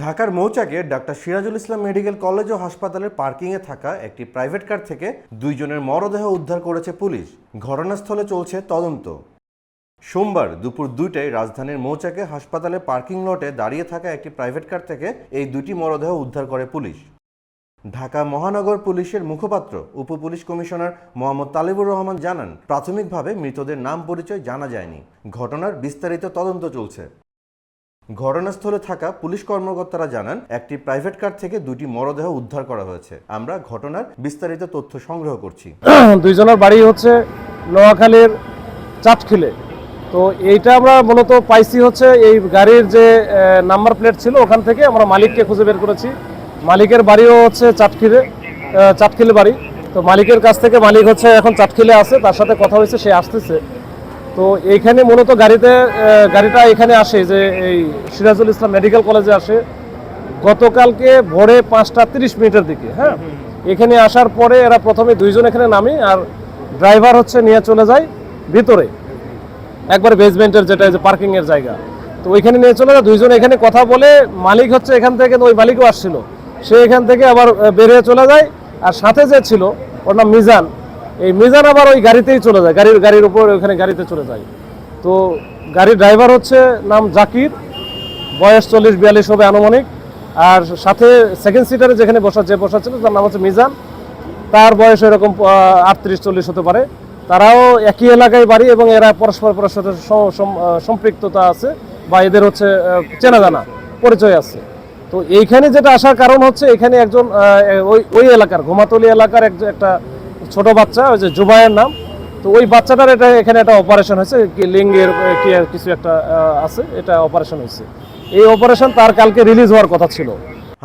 ঢাকার মৌচাকে doctor Sirajul Islam medical college ও হাসপাতালের পার্কিংয়ে থাকা একটি প্রাইভেট কার থেকে দুইজনের মরদেহ উদ্ধার করেছে পুলিশ। ঘটনাস্থলে চলছে তদন্ত। সোমবার দুপুর 2টায় রাজধানীর মৌচাকে হাসপাতালের পার্কিং লটে দাঁড়িয়ে থাকা একটি প্রাইভেট কার থেকে এই দুটি মরদেহ উদ্ধার করে পুলিশ। ঢাকা মহানগর পুলিশের মুখপাত্র উপ পুলিশ কমিশনার মোহাম্মদ তালিবুর রহমান জানান, প্রাথমিকভাবে মৃতদের নাম পরিচয় জানা যায়নি। ঘটনার বিস্তারিত তদন্ত চলছে। ঘটনাস্থলে থাকা পুলিশ কর্মকর্তারা জানান, একটি প্রাইভেট কার থেকে দুটি মরদেহ উদ্ধার করা হয়েছে। আমরা ঘটনার বিস্তারিত তথ্য সংগ্রহ করছি। দুইজনের বাড়ি হচ্ছে নোয়াখালীর চাটখিলে। তো এইটা আমরা মূলত পাইছি হচ্ছে এই গাড়ির যে নাম্বার প্লেট ছিল ওখান থেকে আমরা মালিককে খুঁজে বের করেছি। মালিকের বাড়িও হচ্ছে চাটখিলে বাড়ি। তো মালিকের কাছ থেকে মালিক হচ্ছে এখন চাটখিলে আছে, তার সাথে কথা হয়েছে, সে আসতেছে। তো এইখানে মূলত গাড়িটা এখানে আসে যে এই সিরাজুল ইসলাম মেডিকেল কলেজে আসে গতকালকে ভোরে 5টা 30 মিনিটের দিকে। হ্যাঁ, এখানে আসার পরে এরা প্রথমে দুইজন এখানে নামে, আর ড্রাইভার হচ্ছে নিয়ে চলে যায় ভিতরে একবার বেসমেন্টের যেটা যে পার্কিং এর জায়গা। তো ওইখানে নিয়ে চলে যায়, দুইজন এখানে কথা বলে মালিক হচ্ছে এখান থেকে, ওই মালিকও আসছিল, সে এখান থেকে আবার বেরিয়ে চলে যায়। আর সাথে যে ছিল ওর নাম মিজান, এই মিজান আবার ওই গাড়িতেই চলে যায়, গাড়ির উপর ওখানে গাড়িতে চলে যায়। তো গাড়ির ড্রাইভার হচ্ছে নাম জাকির, বয়স 40-42 হবে আনুমানিক। আর সাথে সেকেন্ড সিটারে যেখানে বসা ছিল তার নাম হচ্ছে মিজান, তার বয়স এরকম 38-40 হতে পারে। তারাও একই এলাকায় বাড়ি এবং এরা পরস্পরের সাথে সম্পৃক্ততা আছে বা এদের হচ্ছে চেনা জানা পরিচয় আছে। তো এইখানে যেটা আসার কারণ হচ্ছে এখানে একজন ওই এলাকার ঘুমাতলি এলাকার একটা ছোট বাচ্চা, ওই যে জুবায়ের নাম, তো ওই বাচ্চাটার এখানে একটা অপারেশন হয়েছে, লিঙ্গের কি কিছু একটা আছে, এটা অপারেশন হয়েছে। এই অপারেশন তার কালকে রিলিজ হওয়ার কথা ছিল।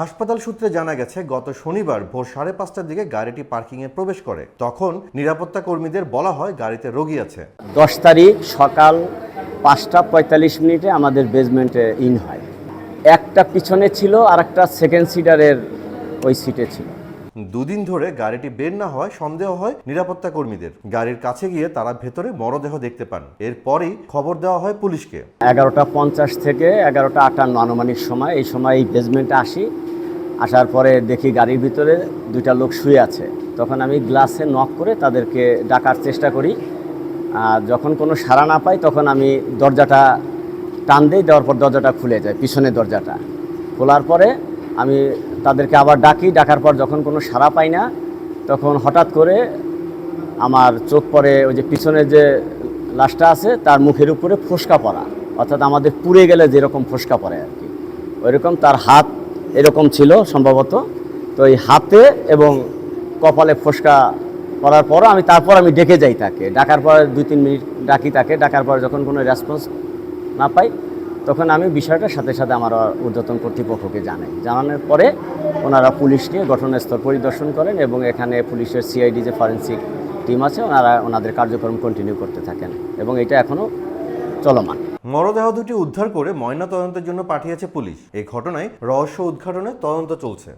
হাসপাতাল সূত্রে জানা গেছে, গত শনিবার ভোর 5:30টার দিকে গাড়িটি পার্কিংয়ে প্রবেশ করে। তখন নিরাপত্তা কর্মীদের বলা হয় গাড়িতে রোগী আছে। 10 তারিখ সকাল 5টা 45 মিনিটে আমাদের বেসমেন্টে ইন হয়। একটা পিছনে ছিল আর একটা সেকেন্ড সিটারের ওই সিটে ছিল। দুদিন ধরে গাড়িটি বের না হওয়ায় সন্দেহ হয় নিরাপত্তা কর্মীদের। গাড়ির কাছে গিয়ে তারা ভেতরে মরদেহ দেখতে পান। এরপরই খবর দেওয়া হয় পুলিশকে। 11টা 50 থেকে 11টা 58 আনুমানিক সময়, এই সময় এই বেসমেন্টে আসার পরে দেখি গাড়ির ভিতরে দুইটা লোক শুয়ে আছে। তখন আমি গ্লাসে নক করে তাদেরকে ডাকার চেষ্টা করি। আর যখন কোনো সাড়া না পাই তখন আমি দরজাটা টান দেওয়ার পর দরজাটা খুলে যায়, পিছনের দরজাটা খোলার পরে আমি তাদেরকে আবার ডাকার পর যখন কোনো সাড়া পাই না, তখন হঠাৎ করে আমার চোখ পড়ে ওই যে পিছনের যে লাশটা আছে তার মুখের উপরে ফোসকা পড়া, অর্থাৎ আমাদের পুড়ে গেলে যেরকম ফোসকা পড়ে আর কি, ওইরকম তার হাত এরকম ছিল সম্ভবত। তো এই হাতে এবং কপালে ফোসকা পড়ার পরও তারপর আমি ডেকে যাই তাকে। ডাকার পর 2-3 মিনিট তাকে ডাকার পর যখন কোনো রেসপন্স না পাই তখন আমি বিষয়টার সাথে সাথে আমার ঊর্ধ্বতন কর্তৃপক্ষকে জানানোর পরে ওনারা পুলিশ নিয়ে ঘটনাস্থল পরিদর্শন করেন এবং এখানে পুলিশের সিআইডি যে ফরেনসিক টিম আছে ওনাদের কার্যক্রম কন্টিনিউ করতে থাকেন এবং এটা এখনও চলমান। মরদেহ দুটি উদ্ধার করে ময়নাতদন্তের জন্য পাঠিয়েছে পুলিশ। এই ঘটনায় রহস্য উদ্ঘাটনে তদন্ত চলছে।